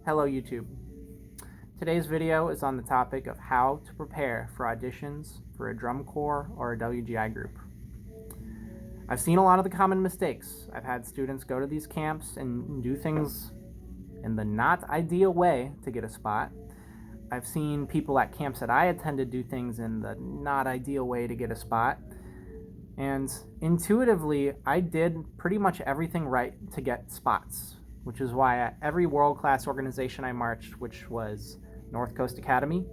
Hello YouTube. Today's video is on the topic of how to prepare for auditions for a drum corps or a WGI group. I've seen a lot of the common mistakes. I've had students go to these camps and do things in the not ideal way to get a spot. I've seen people at camps that I attended do things in the not ideal way to get a spot. And intuitively, I did pretty much everything right to get spots, which is why at every world-class organization I marched, which was North Coast Academy,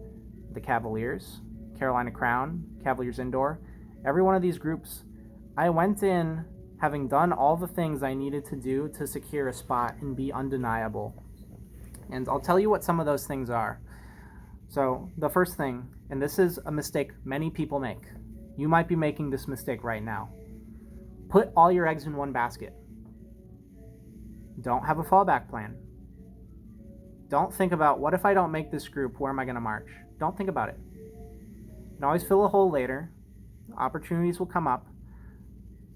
the Cavaliers, Carolina Crown, Cavaliers Indoor, every one of these groups, I went in having done all the things I needed to do to secure a spot and be undeniable. And I'll tell you what some of those things are. So the first thing, and this is a mistake many people make. You might be making this mistake right now. Put all your eggs in one basket. Don't have a fallback plan. Don't think about, what if I don't make this group, where am I going to march? Don't think about it. You can always fill a hole later. Opportunities will come up.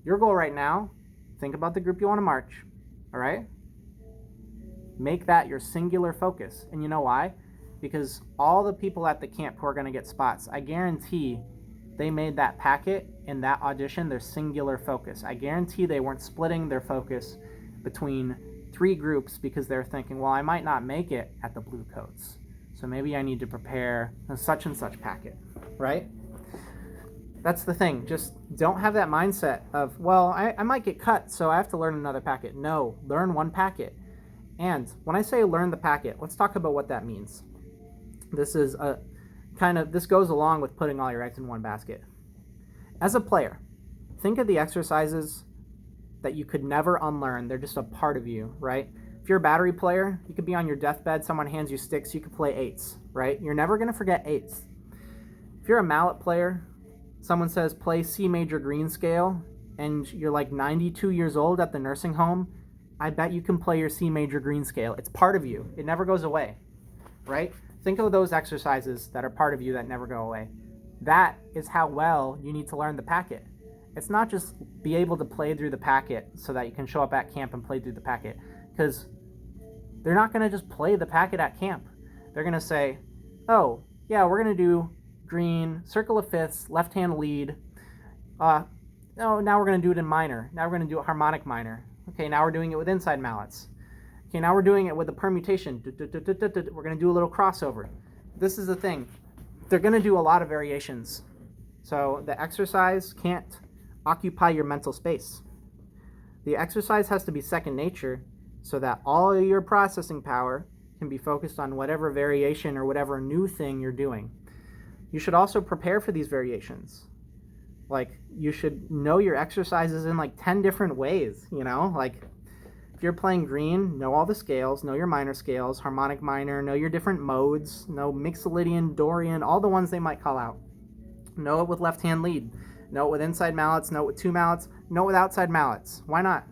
Your goal right now, think about the group you want to march, all right? Make that your singular focus. And you know why? Because all the people at the camp who are going to get spots, I guarantee they made that packet and that audition their singular focus. I guarantee they weren't splitting their focus between 3 groups because they're thinking, well, I might not make it at the Blue Coats, so maybe I need to prepare a such and such packet, right? That's the thing. Just don't have that mindset of, well, I might get cut, so I have to learn another packet. No, learn one packet. And when I say learn the packet, let's talk about what that means. This is this goes along with putting all your eggs in one basket. As a player, think of the exercises that you could never unlearn. They're just a part of you, right? If you're a battery player, you could be on your deathbed, someone hands you sticks, you could play 8s, right? You're never going to forget 8s. If you're a mallet player, someone says play C major green scale, and you're like 92 years old at the nursing home, I bet you can play your C major green scale. It's part of you. It never goes away, right? Think of those exercises that are part of you that never go away. That is how well you need to learn the packet. It's not just be able to play through the packet so that you can show up at camp and play through the packet, because they're not going to just play the packet at camp. They're going to say, oh, yeah, we're going to do green, circle of fifths, left hand lead. Oh, now we're going to do it in minor. Now we're going to do it harmonic minor. Okay, now we're doing it with inside mallets. Okay, now we're doing it with a permutation. We're going to do a little crossover. This is the thing. They're going to do a lot of variations. So the exercise can't occupy your mental space. The exercise has to be second nature so that all of your processing power can be focused on whatever variation or whatever new thing you're doing. You should also prepare for these variations. Like, you should know your exercises in like 10 different ways, you know? Like, if you're playing green, know all the scales, know your minor scales, harmonic minor, know your different modes, know Mixolydian, Dorian, all the ones they might call out. Know it with left-hand lead. Know it with inside mallets, know it with 2 mallets, know it with outside mallets. Why not?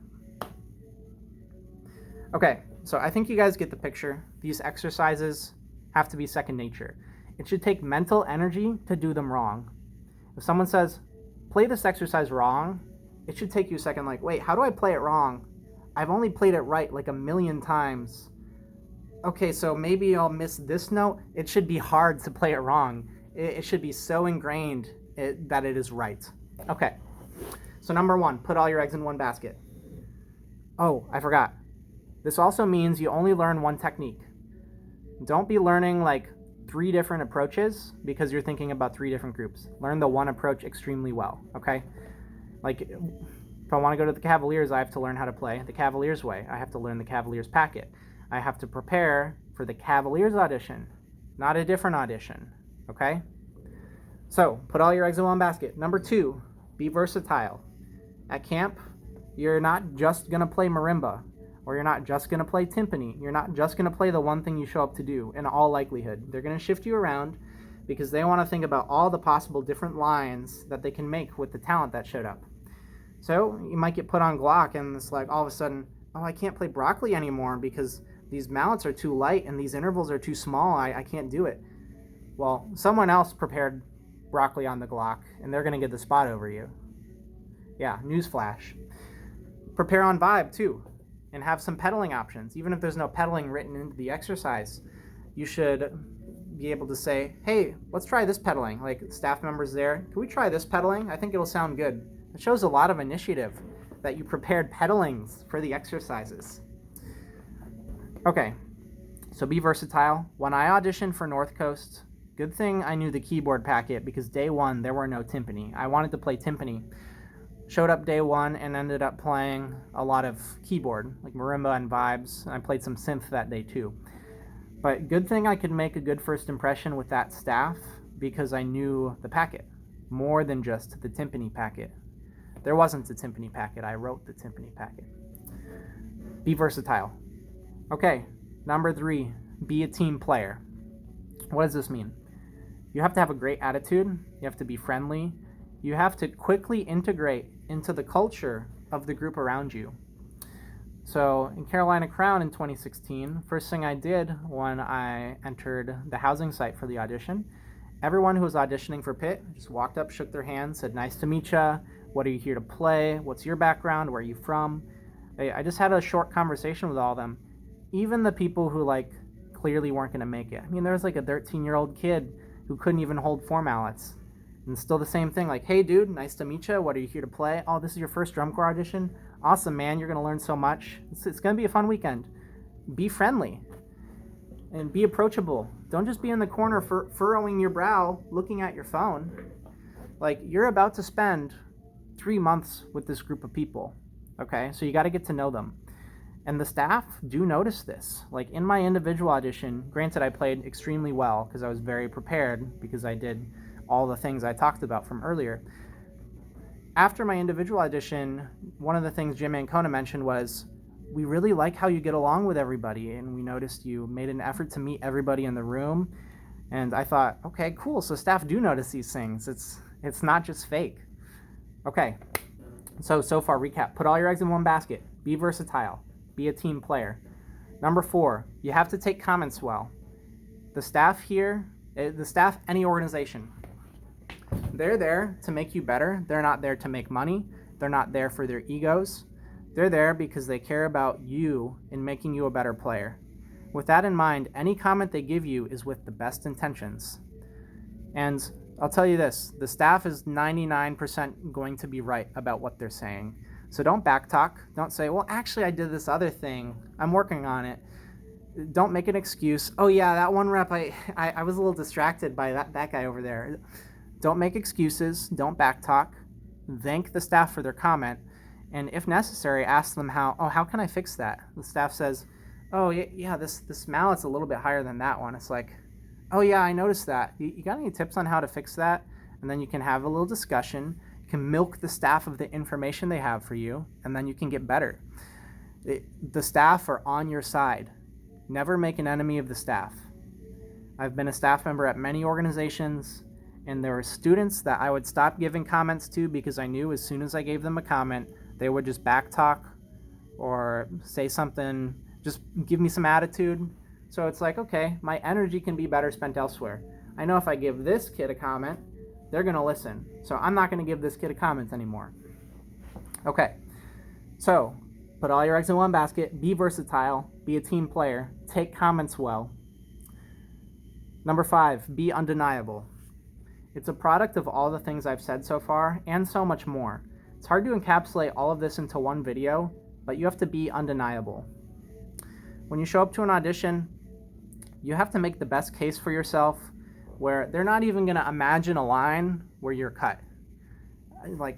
Okay, so I think you guys get the picture. These exercises have to be second nature. It should take mental energy to do them wrong. If someone says, play this exercise wrong, it should take you a second, like, wait, how do I play it wrong? I've only played it right like 1,000,000 times. Okay, so maybe I'll miss this note. It should be hard to play it wrong. It should be so ingrained that it is right. Okay, so number 1, put all your eggs in one basket. Oh, I forgot. This also means you only learn one technique. Don't be learning like 3 different approaches because you're thinking about 3 different groups. Learn the one approach extremely well, okay? Like, if I want to go to the Cavaliers, I have to learn how to play the Cavaliers way. I have to learn the Cavaliers packet. I have to prepare for the Cavaliers audition, not a different audition, okay? So, put all your eggs in one basket. Number 2, be versatile. At camp, you're not just going to play marimba, or you're not just going to play timpani. You're not just going to play the one thing you show up to do, in all likelihood. They're going to shift you around because they want to think about all the possible different lines that they can make with the talent that showed up. So, you might get put on Glock, and it's like all of a sudden, oh, I can't play broccoli anymore because these mallets are too light and these intervals are too small. I can't do it. Well, someone else prepared broccoli on the Glock, and they're going to get the spot over you. Yeah, newsflash. Prepare on vibe, too. and have some pedaling options. Even if there's no pedaling written into the exercise, you should be able to say, hey, let's try this pedaling. Like staff members there, can we try this pedaling? I think it'll sound good. It shows a lot of initiative that you prepared pedalings for the exercises. Okay, so be versatile. When I auditioned for North Coast, good thing I knew the keyboard packet, because day one there were no timpani. I wanted to play timpani. Showed up day one and ended up playing a lot of keyboard, like marimba and vibes. And I played some synth that day too. But good thing I could make a good first impression with that staff, because I knew the packet more than just the timpani packet. There wasn't a timpani packet. I wrote the timpani packet. Be versatile. Okay, number 3, be a team player. What does this mean? You have to have a great attitude. You have to be friendly. You have to quickly integrate into the culture of the group around you. So in Carolina Crown in 2016, first thing I did when I entered the housing site for the audition, everyone who was auditioning for Pitt just walked up, shook their hand, said, nice to meet ya. What are you here to play? What's your background? Where are you from? I just had a short conversation with all of them. Even the people who clearly weren't going to make it. I mean, there was a 13-year-old kid who couldn't even hold 4 mallets. And still the same thing, hey dude, nice to meet you. What are you here to play? Oh, this is your first drum corps audition? Awesome, man, you're going to learn so much. It's going to be a fun weekend. Be friendly and be approachable. Don't just be in the corner furrowing your brow, looking at your phone. You're about to spend 3 months with this group of people, okay? So you got to get to know them. And the staff do notice this. In my individual audition, granted I played extremely well because I was very prepared, because I did all the things I talked about from earlier. After my individual audition, one of the things Jim Ancona mentioned was, we really like how you get along with everybody, and we noticed you made an effort to meet everybody in the room. And I thought, okay, cool, so staff do notice these things. It's not just fake. Okay, so far recap. Put all your eggs in one basket. Be versatile. Be a team player. Number 4, you have to take comments well. The staff here, any organization, they're there to make you better. They're not there to make money. They're not there for their egos. They're there because they care about you and making you a better player. With that in mind, any comment they give you is with the best intentions. And I'll tell you this, the staff is 99% going to be right about what they're saying. So don't backtalk. Don't say, well, actually I did this other thing. I'm working on it. Don't make an excuse. Oh yeah, that one rep, I was a little distracted by that guy over there. Don't make excuses. Don't backtalk. Thank the staff for their comment. And if necessary, ask them how can I fix that? The staff says, oh yeah, this mallet's a little bit higher than that one. It's oh yeah, I noticed that. You got any tips on how to fix that? And then you can have a little discussion. You can milk the staff of the information they have for you, and then you can get better. The staff are on your side. Never make an enemy of the staff. I've been a staff member at many organizations, and there were students that I would stop giving comments to because I knew as soon as I gave them a comment, they would just backtalk or say something, just give me some attitude. So it's okay, my energy can be better spent elsewhere. I know if I give this kid a comment, they're going to listen. So I'm not going to give this kid a comment anymore. Okay, so put all your eggs in one basket, be versatile, be a team player, take comments well. Number 5, be undeniable. It's a product of all the things I've said so far and so much more. It's hard to encapsulate all of this into one video, but you have to be undeniable. When you show up to an audition, you have to make the best case for yourself where they're not even going to imagine a line where you're cut.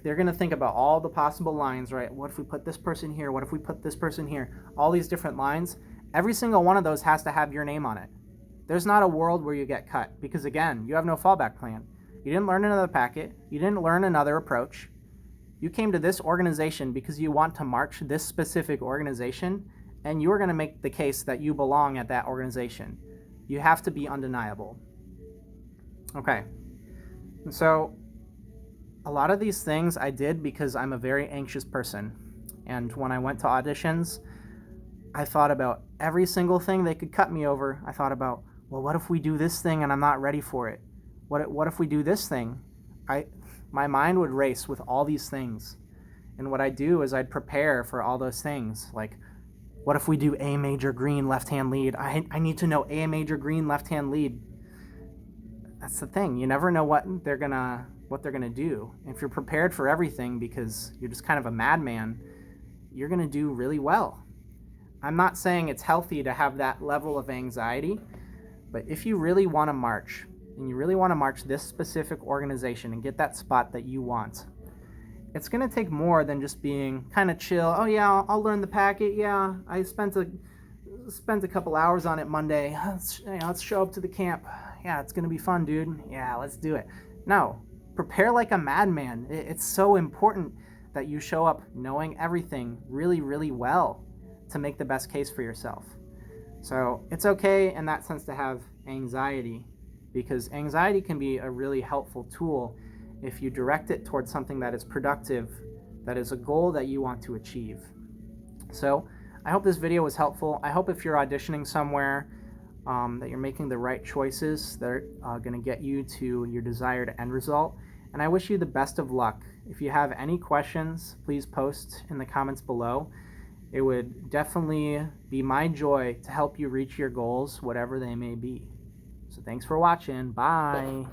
They're going to think about all the possible lines, right? What if we put this person here? What if we put this person here? All these different lines. Every single one of those has to have your name on it. There's not a world where you get cut because, again, you have no fallback plan. You didn't learn another packet. You didn't learn another approach. You came to this organization because you want to march this specific organization, and you are going to make the case that you belong at that organization. You have to be undeniable. Okay, so a lot of these things I did because I'm a very anxious person. And when I went to auditions, I thought about every single thing they could cut me over. I thought about, well, what if we do this thing and I'm not ready for it? What if we do this thing? My mind would race with all these things. And what I'd do is I'd prepare for all those things. What if we do A major green left-hand lead? I need to know A major green left-hand lead. That's the thing. You never know what they're gonna do. If you're prepared for everything because you're just kind of a madman, you're gonna do really well. I'm not saying it's healthy to have that level of anxiety, but if you really want to march, and you really want to march this specific organization and get that spot that you want, it's going to take more than just being kind of chill. Oh yeah, I'll learn the packet. Yeah, I spent a couple hours on it Monday. Let's show up to the camp. Yeah, it's going to be fun, dude. Yeah, let's do it. No, prepare like a madman. It's so important that you show up knowing everything really, really well to make the best case for yourself. So it's okay in that sense to have anxiety, because anxiety can be a really helpful tool if you direct it towards something that is productive, that is a goal that you want to achieve. So I hope this video was helpful. I hope if you're auditioning somewhere that you're making the right choices that are going to get you to your desired end result. And I wish you the best of luck. If you have any questions, please post in the comments below. It would definitely be my joy to help you reach your goals, whatever they may be. So thanks for watching. Bye.